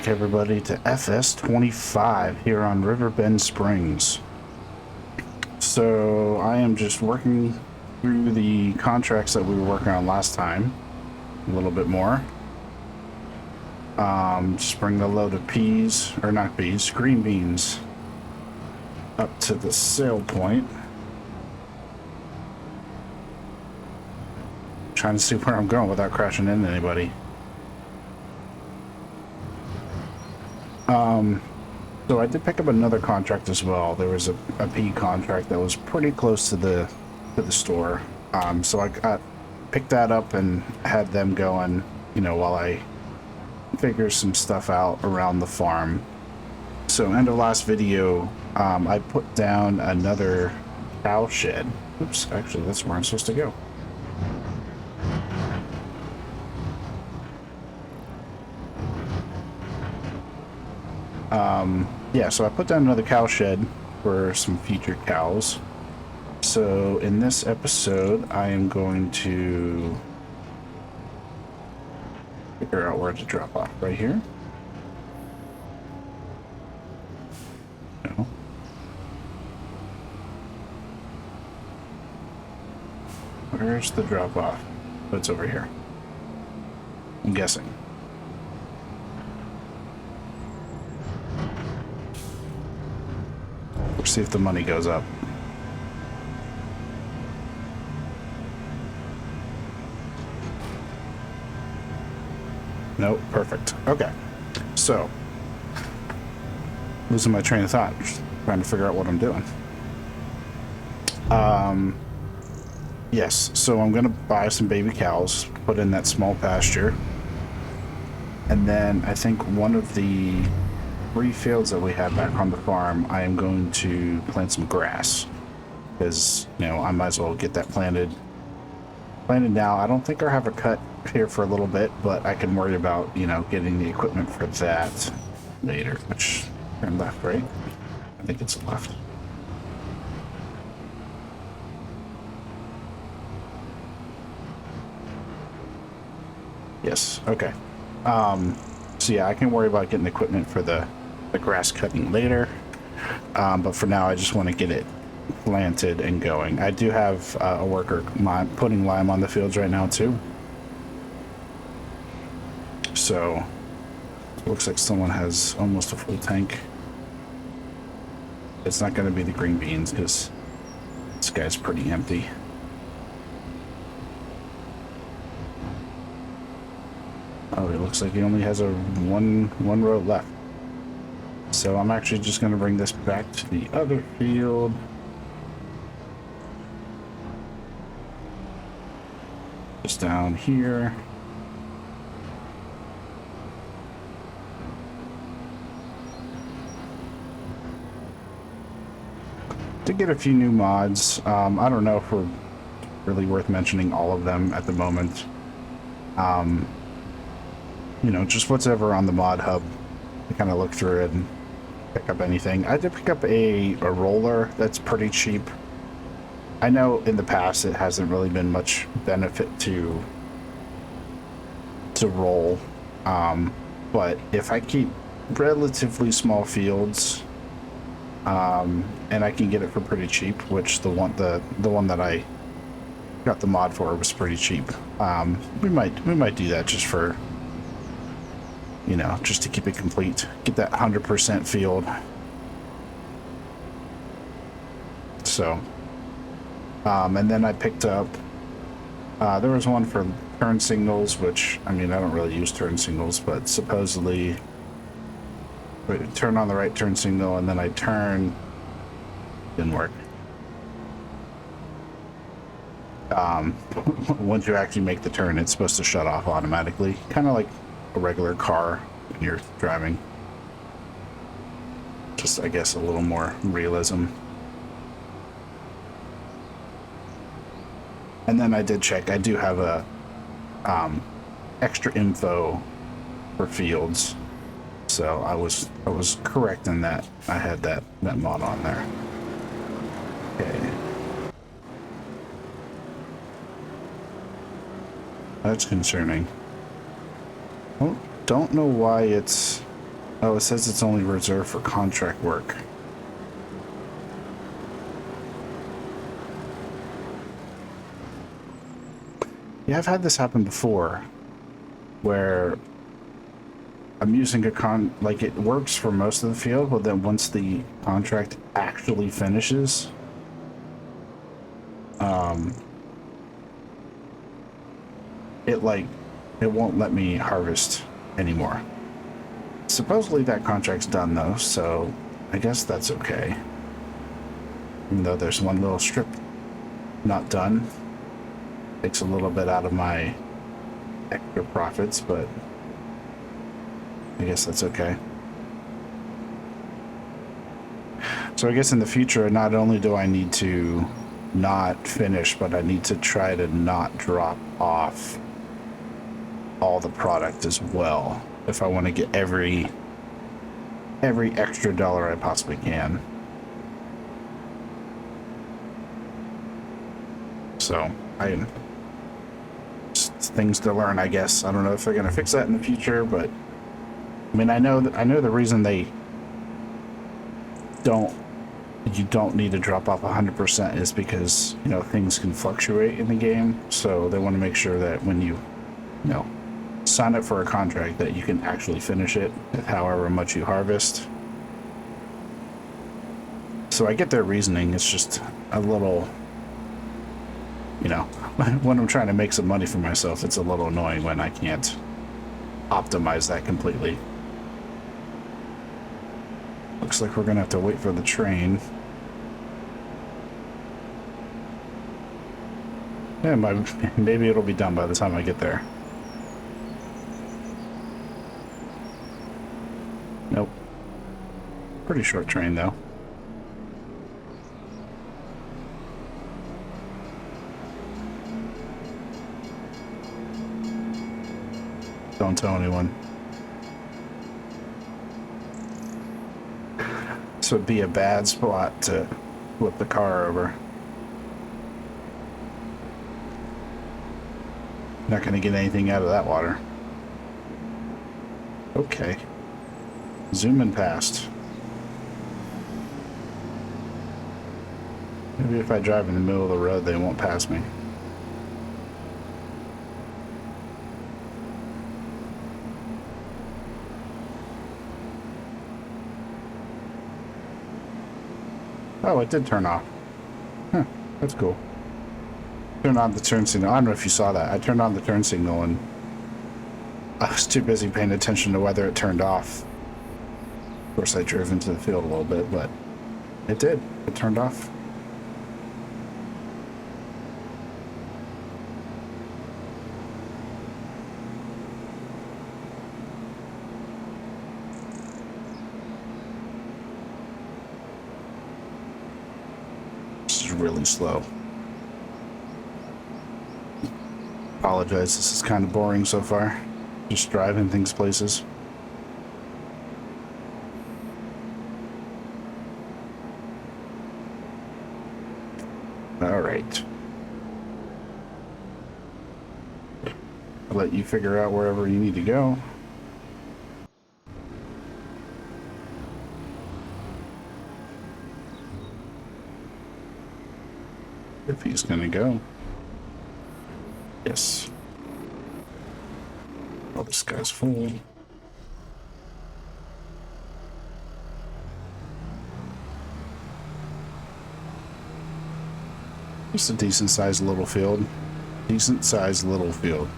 back, everybody, to FS25 here on Riverbend Springs. So I am just working through the contracts that we were working on last time a little bit more. Just bring the load of peas, or not peas, green beans up to the sale point. Trying to see where I'm going without crashing into anybody. So I did pick up another contract as well. There was a pea contract that was pretty close to the store. So I picked that up and had them going, you know, while I figure some stuff out around the farm. So end of last video, I put down another cow shed. Oops, actually that's where I'm supposed to go. Yeah, so I put down another cow shed for some future cows. So in this episode, I am going to figure out where to drop off. Right here? No. Where's the drop off? Oh, it's over here. I'm guessing. See if the money goes up. Nope, perfect. Okay, so losing my train of thought, just trying to figure out what I'm doing. Yes, so I'm gonna buy some baby cows, put in that small pasture, and then I think one of the 3 fields that we have back on the farm, I am going to plant some grass, because, you know, I might as well get that planted now. I don't think I'll have a cut here for a little bit, but I can worry about, you know, getting the equipment for that later. Which, turn left, right? I think it's left. Yes, okay. So yeah, I can worry about getting equipment for the grass cutting later, but for now I just want to get it planted and going. I do have a worker putting lime on the fields right now too, so it looks like someone has almost a full tank. It's not going to be the green beans because this guy's pretty empty. Oh, it looks like he only has one row left. So I'm actually just going to bring this back to the other field. Just down here. To get a few new mods. I don't know if we're really worth mentioning all of them at the moment. You know, just whatever on the mod hub. I kind of look through it and pick up anything. I did pick up a roller that's pretty cheap. I know in the past it hasn't really been much benefit to roll, but if I keep relatively small fields, and I can get it for pretty cheap, which the one that I got the mod for was pretty cheap. We might do that just for, you know, just to keep it complete, get that 100% field. So, and then I picked up, there was one for turn signals, which, I mean, I don't really use turn signals, but supposedly turn on the right turn signal and then I turn, didn't work. Once you actually make the turn, it's supposed to shut off automatically, kind of like a regular car when you're driving. Just, I guess, a little more realism. And then I did check, I do have a extra info for fields, so I was correct in that. I had that mod on there. Okay, that's concerning. Don't know why it's Oh, it says it's only reserved for contract work. Yeah, I've had this happen before, where I'm using like it works for most of the field, but then once the contract actually finishes, it like, it won't let me harvest anymore. Supposedly that contract's done though, so I guess that's okay. Even though there's one little strip not done. Takes a little bit out of my extra profits, but I guess that's okay. So I guess in the future, not only do I need to not finish, but I need to try to not drop off all the product as well if I want to get every extra dollar I possibly can. So things to learn, I guess. I don't know if they're gonna fix that in the future, but I mean, I know the reason you don't need to drop off 100% is because, you know, things can fluctuate in the game. So they want to make sure that when you know, sign up for a contract that you can actually finish it at however much you harvest. So I get their reasoning. It's just a little, you know, when I'm trying to make some money for myself, it's a little annoying when I can't optimize that completely. Looks like we're gonna have to wait for the train. Yeah, maybe it'll be done by the time I get there. Nope. Pretty short train though. Don't tell anyone. This would be a bad spot to flip the car over. Not going to get anything out of that water. Okay. Zooming past. Maybe if I drive in the middle of the road, they won't pass me. Oh, it did turn off. Huh, that's cool. Turn on the turn signal. I don't know if you saw that. I turned on the turn signal and I was too busy paying attention to whether it turned off. Of course, I drove into the field a little bit, but it did. It turned off. This is really slow. Apologize, this is kind of boring so far. Just driving things places. All right. I'll let you figure out wherever you need to go. If he's gonna go. Yes. Oh, this guy's full. Just a decent sized little field. Decent sized little field.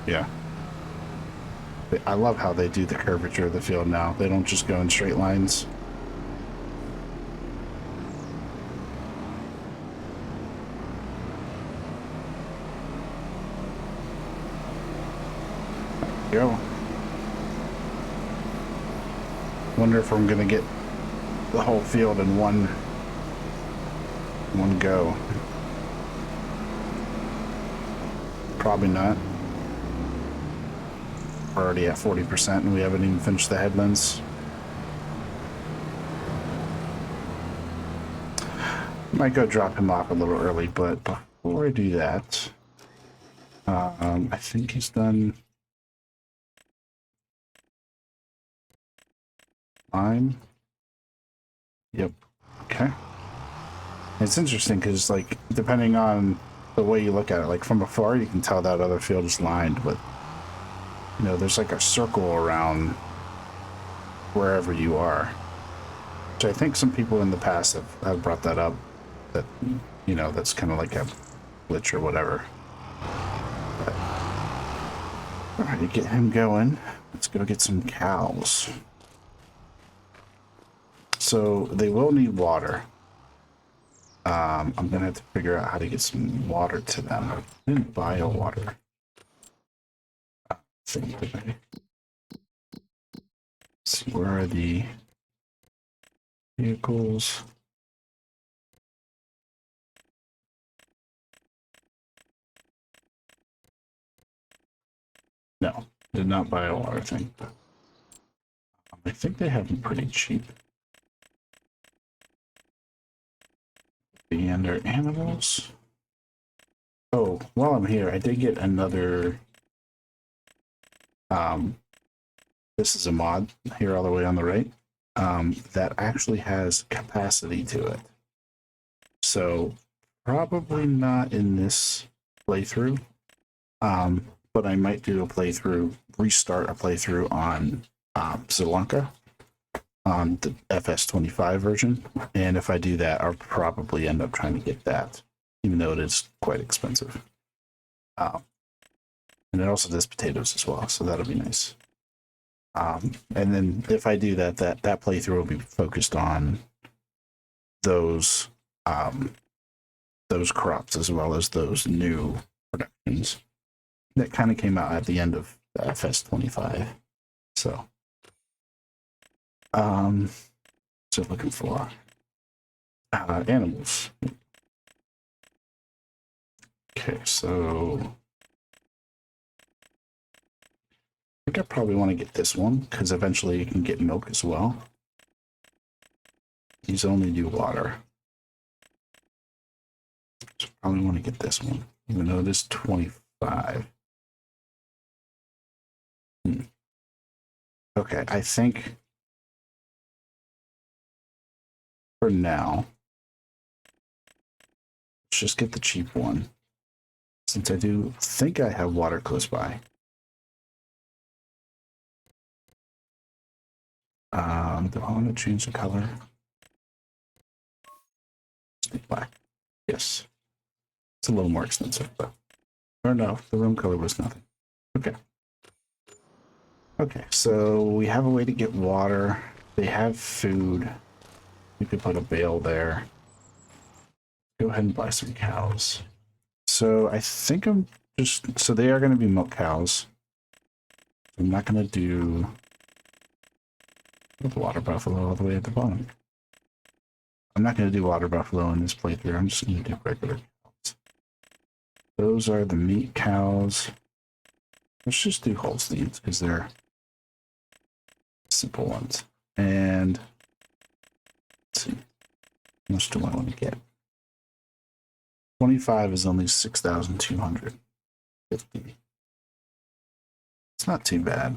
Yeah. I love how they do the curvature of the field now. They don't just go in straight lines. Go. Wonder if I'm gonna get the whole field in one go. Probably not. We're already at 40% and we haven't even finished the headlands. Might go drop him off a little early, but before I do that, I think he's done. Lime. Yep. Okay. It's interesting because, like, depending on the way you look at it, like from afar, you can tell that other field is lined, but you know, there's like a circle around wherever you are. Which I think some people in the past have brought that up. That, you know, that's kind of like a glitch or whatever. But, all right, get him going. Let's go get some cows. So they will need water. I'm gonna have to figure out how to get some water to them. I didn't buy a water thing today. Let's see, where are the vehicles? No, did not buy a water thing. I think they have them pretty cheap. And their animals. Oh, while I'm here, I did get another. This is a mod here all the way on the right. That actually has capacity to it. So probably not in this playthrough. But I might do a playthrough, restart a playthrough on Sri Lanka on the FS25 version. And if I do that, I'll probably end up trying to get that, even though it is quite expensive. And it also does potatoes as well, so that'll be nice. And then if I do that, that playthrough will be focused on those crops as well as those new productions that kind of came out at the end of the FS25. So, so looking for animals. Okay, so I think I probably want to get this one because eventually you can get milk as well. These only do water. So probably want to get this one, even though it is 25. Okay, I think for now, let's just get the cheap one. Since I do think I have water close by. Do I want to change the color? Black. Yes. It's a little more expensive, but or no, the room color was nothing. Okay. Okay, so we have a way to get water. They have food. We could put a bale there. Go ahead and buy some cows. So I think I'm just, so they are going to be milk cows. I'm not going to do the water buffalo all the way at the bottom. I'm not going to do water buffalo in this playthrough. I'm just going to do regular cows. Those are the meat cows. Let's just do Holsteins because they're simple ones. And let's see, how much do I want to get? 25 is only 6,250. It's not too bad.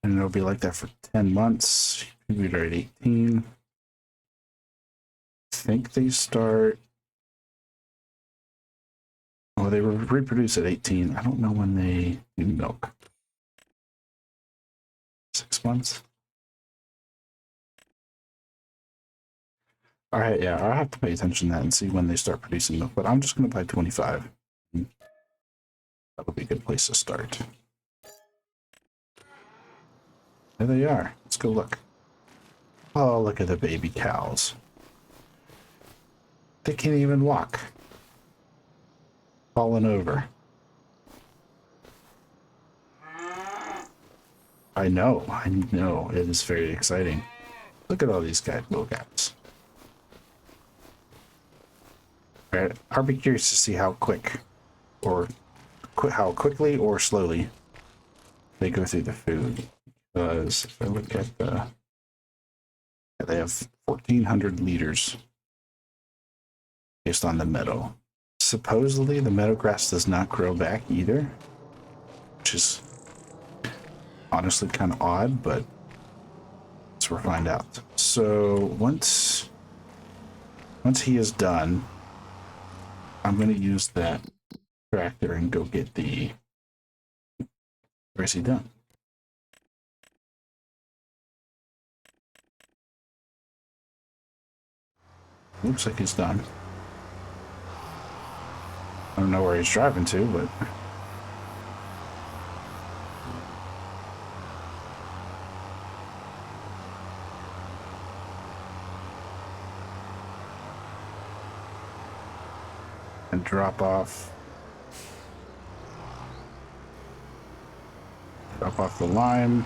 And it'll be like that for 10 months. We're at 18. I think they start. Oh, they reproduce at 18. I don't know when they do milk. 6 months. All right, yeah, I'll have to pay attention to that and see when they start producing milk. But I'm just going to buy 25. That would be a good place to start. There they are. Let's go look. Oh, look at the baby cows. They can't even walk. Falling over. I know. It is very exciting. Look at all these little guys. All right, I'll be curious to see how how quickly or slowly they go through the food. Because if I look at they have 1,400 liters based on the meadow. Supposedly the meadow grass does not grow back either, which is honestly kind of odd, but we'll find out. So once he is done, I'm going to use that tractor and go get the. Where's he done? Looks like he's done. I don't know where he's driving to, but. And drop off the lime.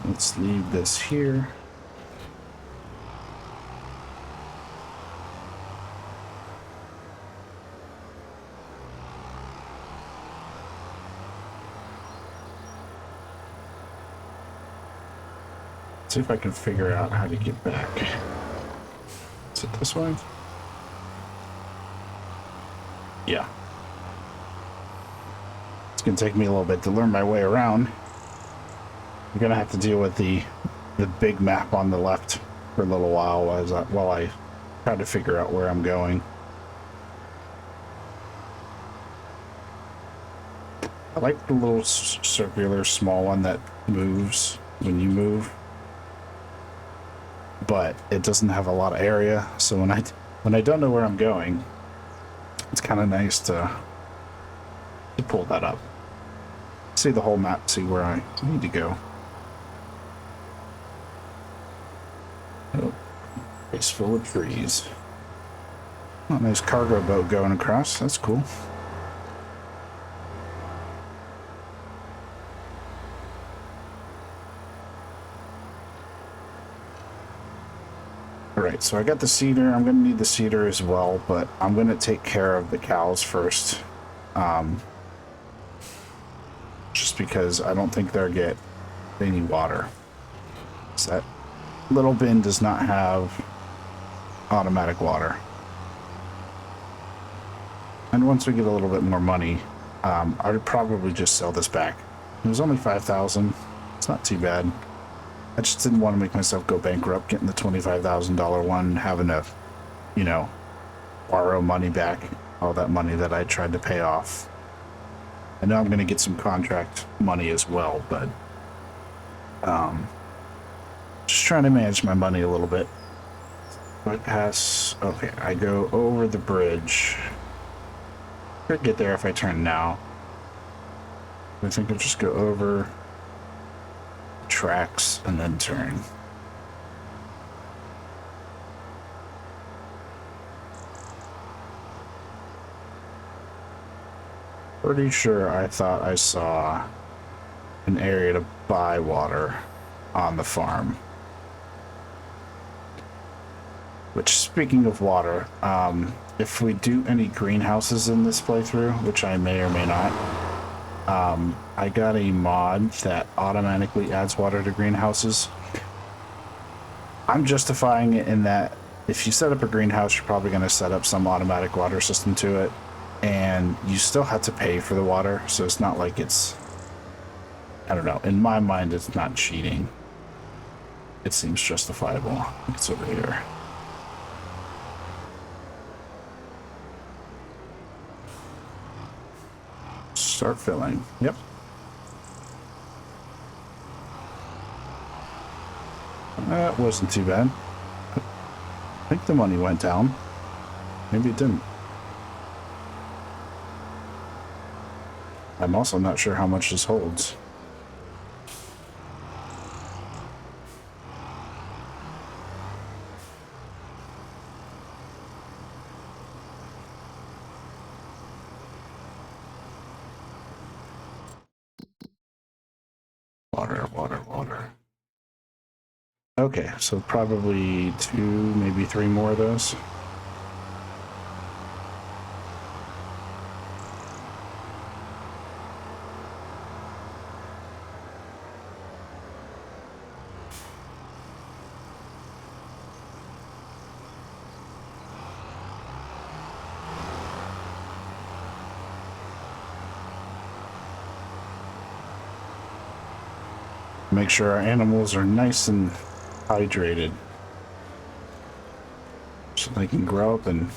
Let's leave this here. See if I can figure out how to get back. Is it this way? Yeah. It's gonna take me a little bit to learn my way around. I'm gonna have to deal with the big map on the left for a little while while I try to figure out where I'm going. I like the little circular small one that moves when you move, but it doesn't have a lot of area. So when I don't know where I'm going, it's kind of nice to pull that up, see the whole map, see where I need to go. Oh, it's full of trees. Oh, nice cargo boat going across. That's cool. Alright, so I got the cedar. I'm going to need the cedar as well, but I'm going to take care of the cows first. Just because I don't think they need water. So that little bin does not have automatic water. And once we get a little bit more money, I would probably just sell this back. It was only 5,000. It's not too bad. I just didn't want to make myself go bankrupt getting the $25,000 one, having to, you know, borrow money back, all that money that I tried to pay off. I know I'm going to get some contract money as well, but just trying to manage my money a little bit. Okay, I go over the bridge. Could get there if I turn now. I think I'll just go over tracks and then turn. Pretty sure I thought I saw an area to buy water on the farm. Which, speaking of water, if we do any greenhouses in this playthrough, which I may or may not, I got a mod that automatically adds water to greenhouses. I'm justifying it in that if you set up a greenhouse, you're probably going to set up some automatic water system to it, and you still have to pay for the water, so it's not like it's, I don't know, in my mind it's not cheating. It seems justifiable. I think it's over here. Start filling. Yep. That wasn't too bad. I think the money went down. Maybe it didn't. I'm also not sure how much this holds. Water. Okay, so probably 2, maybe 3 more of those. Make sure our animals are nice and hydrated so they can grow up and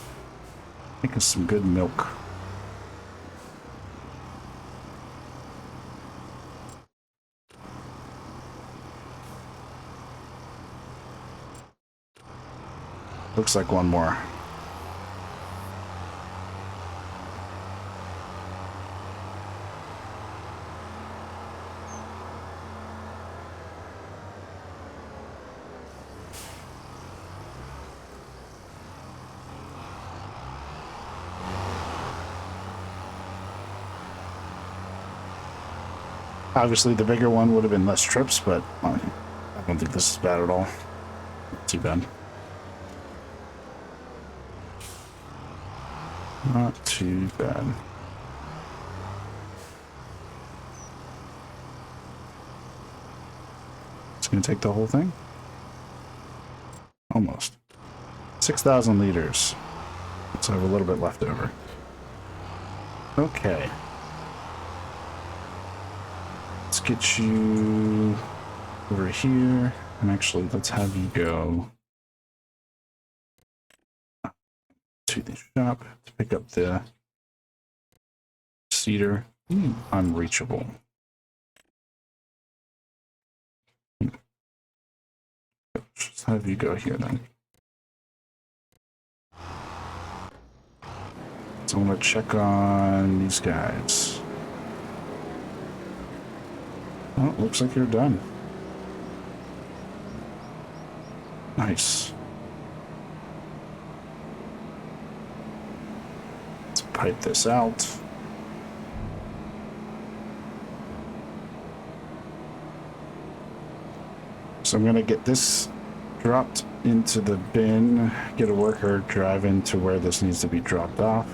make us some good milk. Looks like one more. Obviously, the bigger one would have been less trips, but I don't think this is bad at all. Not too bad. Not too bad. It's going to take the whole thing? Almost. 6,000 liters. So I have a little bit left over. Okay. Let's get you over here. And actually, let's have you go to the shop to pick up the cedar. Unreachable. Let's have you go here then. So I'm going to check on these guys. Oh, looks like you're done. Nice. Let's pipe this out. So I'm going to get this dropped into the bin, get a worker drive into where this needs to be dropped off.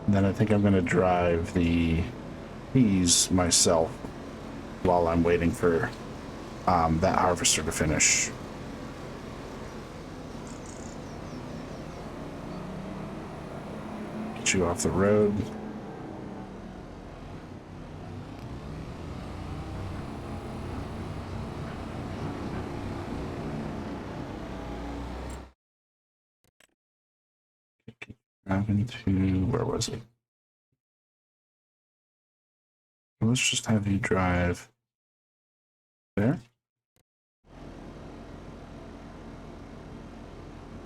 And then I think I'm going to drive the peas myself while I'm waiting for that harvester to finish. Get you off the road. Into where was it? Let's just have you drive there.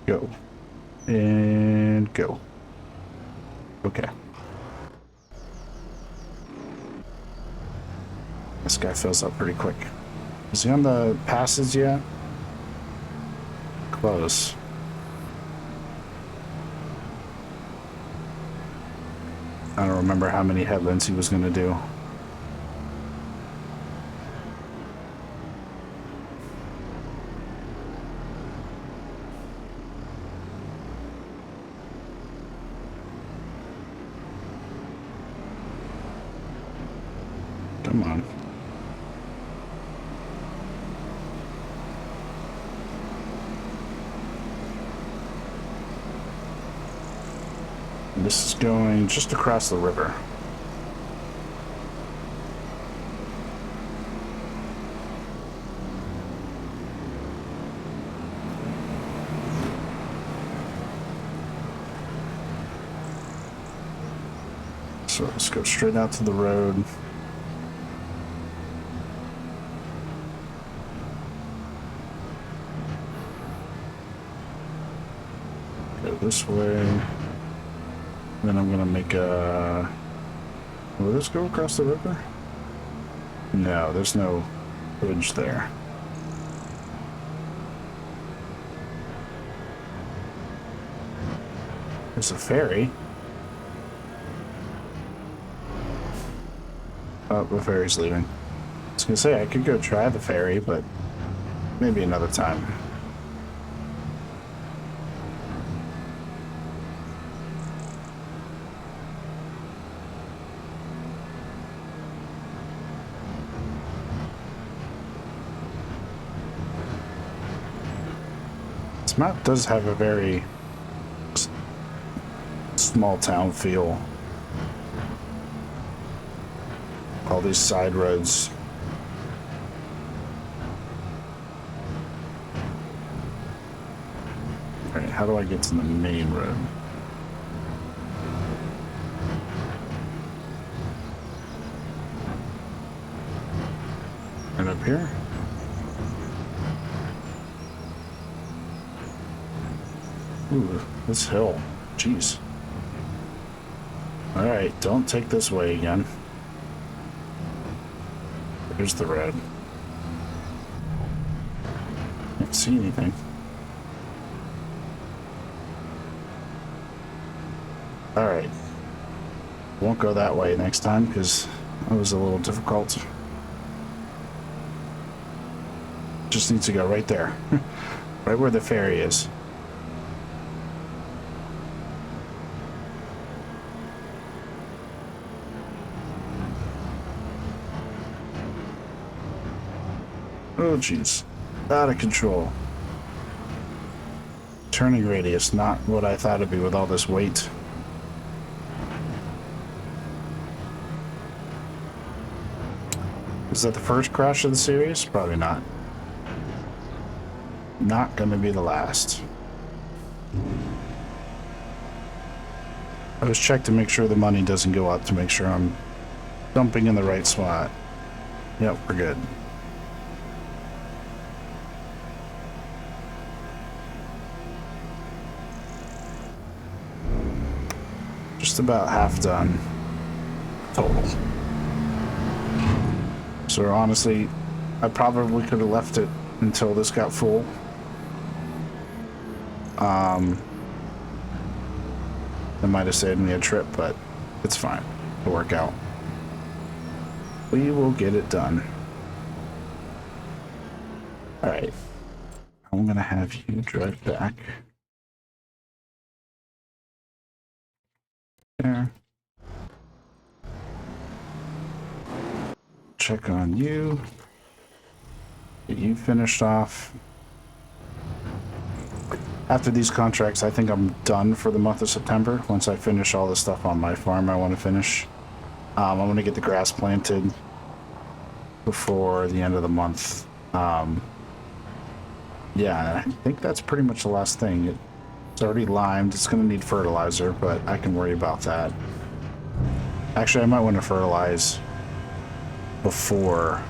Go. And go. Okay. This guy fills up pretty quick. Is he on the passes yet? Close. I don't remember how many headlands he was going to do. Come on. This is going just across the river. So let's go straight out to the road. Go this way. Then I'm gonna make a... Will this go across the river? No, there's no bridge there. There's a ferry. Oh, the ferry's leaving. I was gonna say I could go try the ferry, but maybe another time. This map does have a very small town feel. All these side roads. Alright, how do I get to the main road? Right up here? Ooh, this hill. Jeez. Alright, don't take this way again. Here's the road. Can't see anything. Alright. Won't go that way next time because that was a little difficult. Just needs to go right there. Right where the ferry is. Oh, jeez. Out of control. Turning radius, not what I thought it'd be with all this weight. Is that the first crash of the series? Probably not. Not gonna be the last. I was checked to make sure the money doesn't go up, to make sure I'm dumping in the right spot. Yep, we're good. Just about half done total. So honestly, I probably could have left it until this got full. It might have saved me a trip, but it's fine. It'll work out. We will get it done. Alright. I'm gonna have you drive back. There. Check on you. Get you finished off. After these contracts, I think I'm done for the month of September. Once I finish all the stuff on my farm I want to finish. I'm going to get the grass planted before the end of the month. Yeah, I think that's pretty much the last thing. It's already limed. It's going to need fertilizer, but I can worry about that. Actually, I might want to fertilize before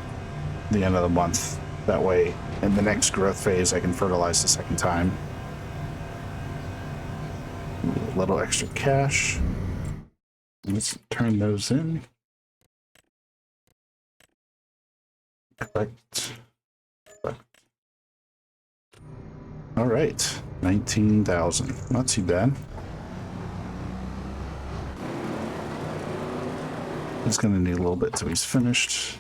the end of the month. That way, in the next growth phase, I can fertilize the second time. A little extra cash. Let's turn those in. Correct. All right, 19,000. Not too bad. He's gonna need a little bit till he's finished.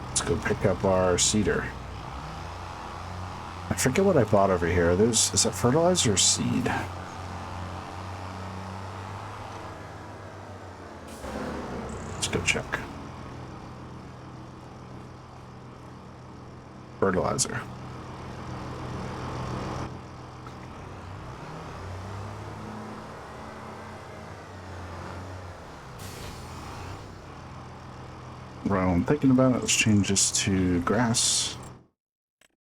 Let's go pick up our cedar. I forget what I bought over here. Is that fertilizer or seed? Let's go check. Fertilizer. While I'm thinking about it, let's change this to grass.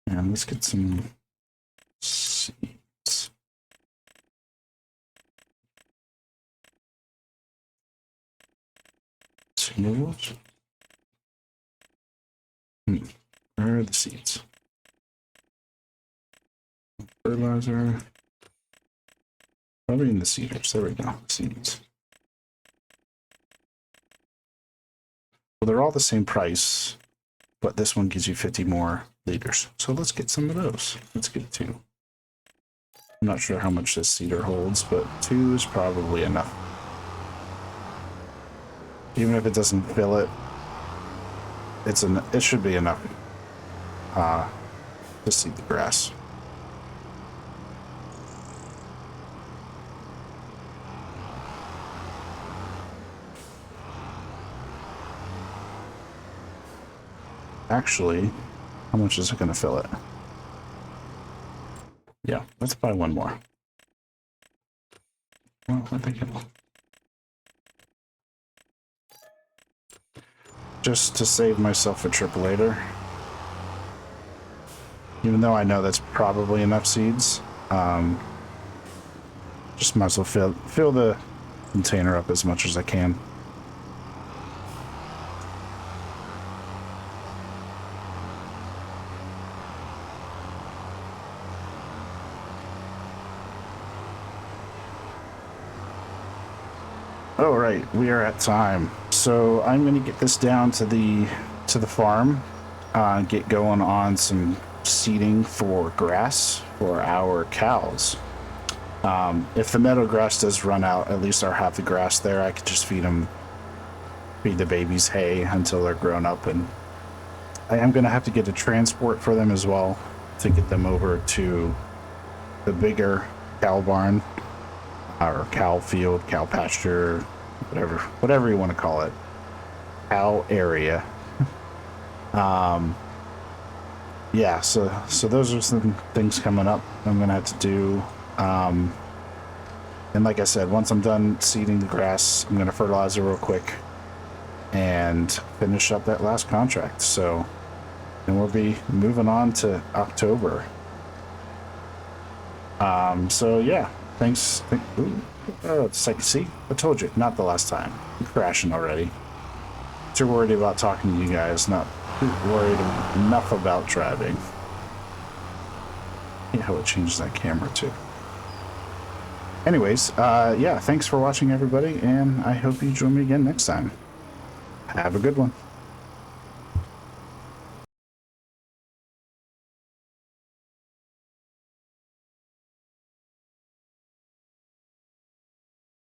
And let's get some seeds. Seeds. Where are the seeds? Fertilizer. Probably in the cedars. There we go. Seeds. Well, they're all the same price, but this one gives you 50 more liters. So let's get some of those. Let's get 2. I'm not sure how much this cedar holds, but 2 is probably enough. Even if it doesn't fill it, it should be enough to seed the grass. Actually, how much is it going to fill it? Yeah, let's buy one more. Well, I think it will. Just to save myself a trip later. Even though I know that's probably enough seeds. Just might as well fill the container up as much as I can. All right, we are at time. So I'm going to get this down to the farm, get going on some seeding for grass for our cows. If the meadow grass does run out, at least I'll have the grass there. I could just feed the babies hay until they're grown up, and I am going to have to get a transport for them as well to get them over to the bigger cow barn or cow field, cow pasture, whatever you want to call it, cow area. Yeah, so those are some things coming up I'm gonna have to do. And like I said, once I'm done seeding the grass, I'm gonna fertilize it real quick and finish up that last contract. So then we'll be moving on to October. So yeah, thanks. Oh, it's like, see, I told you, not the last time. I'm crashing already. Too worried about talking to you guys, not too worried enough about driving. Yeah, how it changes that camera too. Anyways, yeah, thanks for watching, everybody, and I hope you join me again next time. Have a good one.